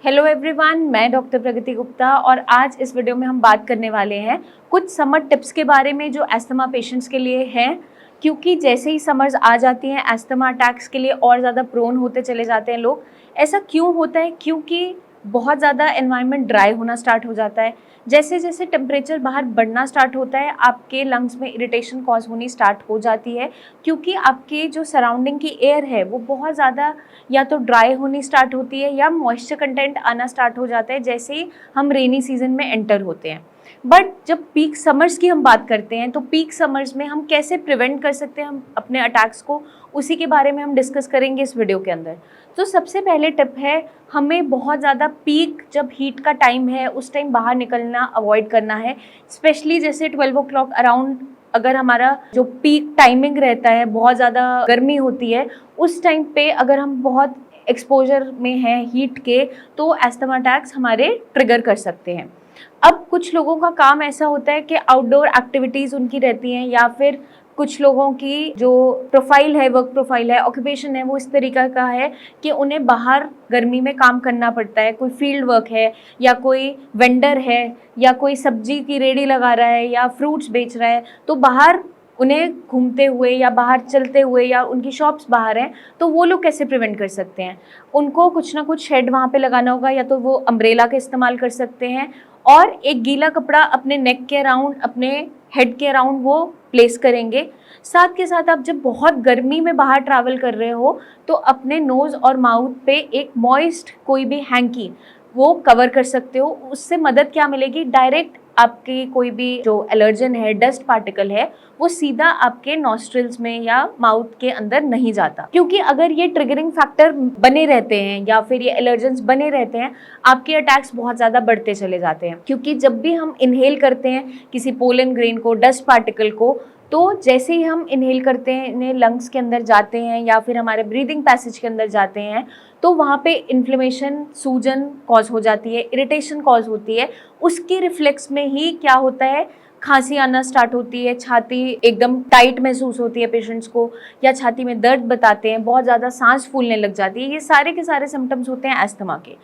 Hello everyone, मैं doctor प्रगति गुप्ता और आज इस वीडियो में हम बात करने वाले हैं कुछ समर टिप्स के बारे में जो एस्थमा पेशेंट्स के लिए हैं। क्योंकि जैसे ही समर्स आ जाती हैं एस्थमा अटैक्स के लिए और ज़्यादा प्रोन होते चले जाते हैं लोग। ऐसा क्यों होता है? क्योंकि बहुत ज़्यादा एनवायरनमेंट ड्राई होना स्टार्ट हो जाता है। जैसे जैसे टेम्परेचर बाहर बढ़ना स्टार्ट होता है आपके लंग्स में इरिटेशन कॉज होनी स्टार्ट हो जाती है, क्योंकि आपके जो सराउंडिंग की एयर है वो बहुत ज़्यादा या तो ड्राई होनी स्टार्ट होती है या मॉइस्चर कंटेंट आना स्टार्ट हो जाता है जैसे ही हम रेनी सीजन में एंटर होते हैं। बट जब पीक समर्स की हम बात करते हैं तो पीक समर्स में हम कैसे प्रिवेंट कर सकते हैं हम अपने अटैक्स को, उसी के बारे में हम डिस्कस करेंगे इस वीडियो के अंदर। तो सबसे पहले टिप है, हमें बहुत ज़्यादा पीक जब हीट का टाइम है उस टाइम बाहर निकलना अवॉइड करना है। स्पेशली जैसे 12 o'clock अराउंड अगर हमारा जो पीक टाइमिंग रहता है, बहुत ज़्यादा गर्मी होती है, उस टाइम पे अगर हम बहुत एक्सपोजर में हैं हीट के तो एस्थमा अटैक्स हमारे ट्रिगर कर सकते हैं। अब कुछ लोगों का काम ऐसा होता है कि आउटडोर एक्टिविटीज़ उनकी रहती हैं, या फिर कुछ लोगों की जो प्रोफाइल है, वर्क प्रोफाइल है, ऑक्यूपेशन है, वो इस तरीका का है कि उन्हें बाहर गर्मी में काम करना पड़ता है। कोई फील्ड वर्क है, या कोई वेंडर है, या कोई सब्जी की रेडी लगा रहा है, या फ्रूट्स बेच रहा है, तो बाहर उन्हें घूमते हुए या बाहर चलते हुए, या उनकी शॉप्स बाहर हैं, तो वो लोग कैसे प्रिवेंट कर सकते हैं? उनको कुछ ना कुछ शेड वहाँ पे लगाना होगा, या तो वो अम्ब्रेला का इस्तेमाल कर सकते हैं और एक गीला कपड़ा अपने नेक के अराउंड, अपने हेड के अराउंड वो प्लेस करेंगे। साथ के साथ आप जब बहुत गर्मी में बाहर ट्रैवल कर रहे हो तो अपने नोज़ और माउथ पे एक मॉइस्ट कोई भी हैंकी वो कवर कर सकते हो। उससे मदद क्या मिलेगी? डायरेक्ट आपकी कोई भी जो एलर्जन है, डस्ट पार्टिकल है, वो सीधा आपके नॉस्ट्रिल्स में या माउथ के अंदर नहीं जाता। क्योंकि अगर ये ट्रिगरिंग फैक्टर बने रहते हैं या फिर ये एलर्जेंस बने रहते हैं, आपके अटैक्स बहुत ज़्यादा बढ़ते चले जाते हैं। क्योंकि जब भी हम इनहेल करते हैं किसी पोलन ग्रेन को, डस्ट पार्टिकल को, तो जैसे ही हम इनहेल करते हैं, इन्हें लंग्स के अंदर जाते हैं या फिर हमारे ब्रीदिंग पैसेज के अंदर जाते हैं, तो वहाँ पे इन्फ्लेमेशन, सूजन कॉज हो जाती है, इरिटेशन कॉज होती है। उसके रिफ्लेक्स में ही क्या होता है, खांसी आना स्टार्ट होती है, छाती एकदम टाइट महसूस होती है पेशेंट्स को, या छाती में दर्द बताते हैं, बहुत ज़्यादा सांस फूलने लग जाती है। ये सारे के सारे सिम्टम्स होते हैं एस्थमा के।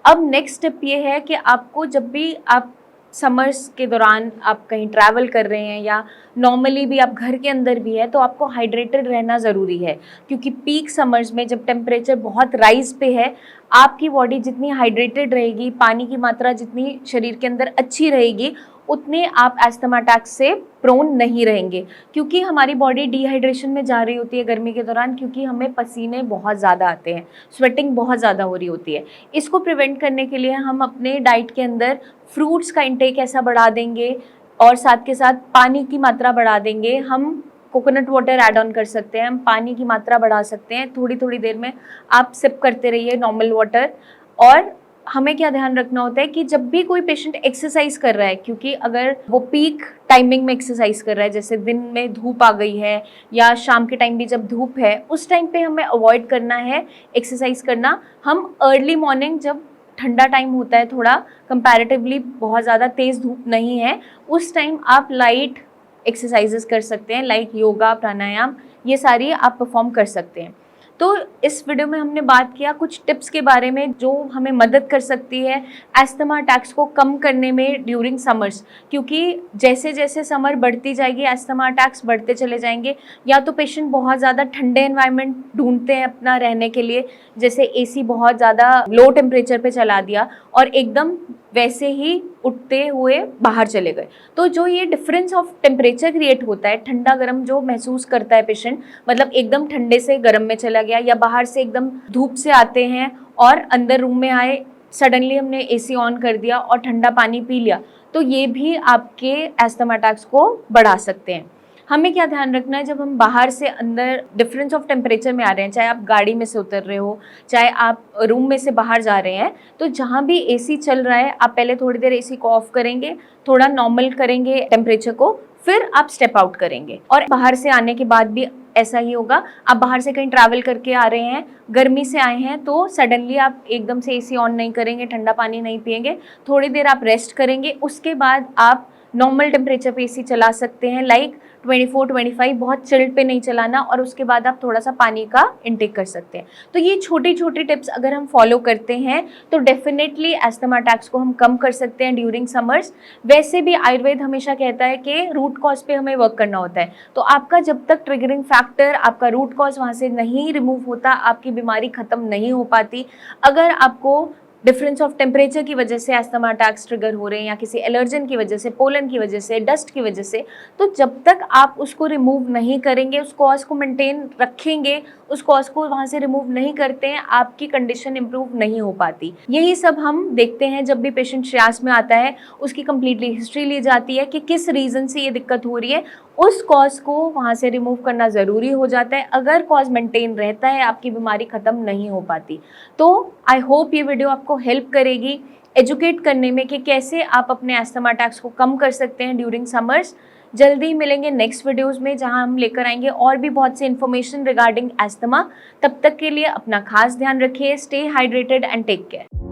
अब नेक्स्ट स्टेप ये है कि आपको जब भी आप समर्स के दौरान आप कहीं ट्रैवल कर रहे हैं या नॉर्मली भी आप घर के अंदर भी है, तो आपको हाइड्रेटेड रहना ज़रूरी है। क्योंकि पीक समर्स में जब टेम्परेचर बहुत राइज पे है, आपकी बॉडी जितनी हाइड्रेटेड रहेगी, पानी की मात्रा जितनी शरीर के अंदर अच्छी रहेगी, उतने आप एस्थमा अटैक से प्रोन नहीं रहेंगे। क्योंकि हमारी बॉडी डिहाइड्रेशन में जा रही होती है गर्मी के दौरान, क्योंकि हमें पसीने बहुत ज़्यादा आते हैं, स्वेटिंग बहुत ज़्यादा हो रही होती है। इसको प्रिवेंट करने के लिए हम अपने डाइट के अंदर फ्रूट्स का इंटेक ऐसा बढ़ा देंगे और साथ के साथ पानी की मात्रा बढ़ा देंगे। हम कोकोनट वाटर ऐड ऑन कर सकते हैं, हम पानी की मात्रा बढ़ा सकते हैं। थोड़ी थोड़ी देर में आप सिप करते रहिए नॉर्मल वाटर। और हमें क्या ध्यान रखना होता है कि जब भी कोई पेशेंट एक्सरसाइज कर रहा है, क्योंकि अगर वो पीक टाइमिंग में एक्सरसाइज कर रहा है, जैसे दिन में धूप आ गई है या शाम के टाइम भी जब धूप है, उस टाइम पे हमें अवॉइड करना है एक्सरसाइज करना। हम अर्ली मॉर्निंग जब ठंडा टाइम होता है, थोड़ा कंपैरेटिवली बहुत ज़्यादा तेज़ धूप नहीं है, उस टाइम आप लाइट एक्सरसाइजेस कर सकते हैं, लाइक योगा, प्राणायाम, ये सारी आप परफॉर्म कर सकते हैं। तो इस वीडियो में हमने बात किया कुछ टिप्स के बारे में जो हमें मदद कर सकती है एस्थमा अटैक्स को कम करने में ड्यूरिंग समर्स। क्योंकि जैसे जैसे समर बढ़ती जाएगी एस्थमा अटैक्स बढ़ते चले जाएंगे। या तो पेशेंट बहुत ज़्यादा ठंडे एनवायरनमेंट ढूंढते हैं अपना रहने के लिए, जैसे एसी बहुत ज़्यादा लो टेम्परेचर पे चला दिया और एकदम वैसे ही उठते हुए बाहर चले गए, तो जो ये डिफरेंस ऑफ टेम्परेचर क्रिएट होता है, ठंडा गर्म जो महसूस करता है पेशेंट, मतलब एकदम ठंडे से गर्म में चला गया, या बाहर से एकदम धूप से आते हैं और अंदर रूम में आए, सडनली हमने एसी ऑन कर दिया और ठंडा पानी पी लिया, तो ये भी आपके एस्थमा अटैक्स को बढ़ा सकते हैं। हमें क्या ध्यान रखना है, जब हम बाहर से अंदर डिफरेंस ऑफ टेम्परेचर में आ रहे हैं, चाहे आप गाड़ी में से उतर रहे हो, चाहे आप रूम में से बाहर जा रहे हैं, तो जहाँ भी एसी चल रहा है आप पहले थोड़ी देर एसी को ऑफ करेंगे, थोड़ा नॉर्मल करेंगे टेम्परेचर को, फिर आप स्टेप आउट करेंगे। और बाहर से आने के बाद भी ऐसा ही होगा। आप बाहर से कहीं ट्रैवल करके आ रहे हैं, गर्मी से आए हैं, तो सडनली आप एकदम से एसी ऑन नहीं करेंगे, ठंडा पानी नहीं पिएंगे, थोड़ी देर आप रेस्ट करेंगे, उसके बाद आप नॉर्मल टेम्परेचर पे एसी चला सकते हैं, लाइक 24-25, बहुत चिल्ड पे नहीं चलाना, और उसके बाद आप थोड़ा सा पानी का इंटेक कर सकते हैं। तो ये छोटी छोटी टिप्स अगर हम फॉलो करते हैं तो डेफिनेटली एस्थमा अटैक्स को हम कम कर सकते हैं ड्यूरिंग समर्स। वैसे भी आयुर्वेद हमेशा कहता है कि रूट कॉज पे हमें वर्क करना होता है, तो आपका जब तक ट्रिगरिंग फैक्टर, आपका रूट कॉज वहाँ से नहीं रिमूव होता, आपकी बीमारी खत्म नहीं हो पाती। अगर आपको डिफरेंस ऑफ टेम्परेचर की वजह से एस्थमा अटैक्स ट्रिगर हो रहे हैं, या किसी एलर्जन की वजह से, पोलन की वजह से, डस्ट की वजह से, तो जब तक आप उसको रिमूव नहीं करेंगे, उस कॉज को मेंटेन रखेंगे, उस कॉज को वहाँ से रिमूव नहीं करते हैं, आपकी कंडीशन इंप्रूव नहीं हो पाती। यही सब हम देखते हैं जब भी पेशेंट श्रेयास में आता है, उसकी कंप्लीटली हिस्ट्री ली जाती है कि किस रीज़न से ये दिक्कत हो रही है, उस कॉज को वहाँ से रिमूव करना ज़रूरी हो जाता है। अगर कॉज मेंटेन रहता है, आपकी बीमारी ख़त्म नहीं हो पाती। तो आई होप ये वीडियो आपको हेल्प करेगी एजुकेट करने में कि कैसे आप अपने एस्थमा अटैक्स को कम कर सकते हैं ड्यूरिंग समर्स। जल्दी मिलेंगे नेक्स्ट वीडियोस में, जहां हम लेकर आएंगे और भी बहुत सी इन्फॉर्मेशन रिगार्डिंग एस्थमा। तब तक के लिए अपना खास ध्यान रखिए, stay hydrated and take care.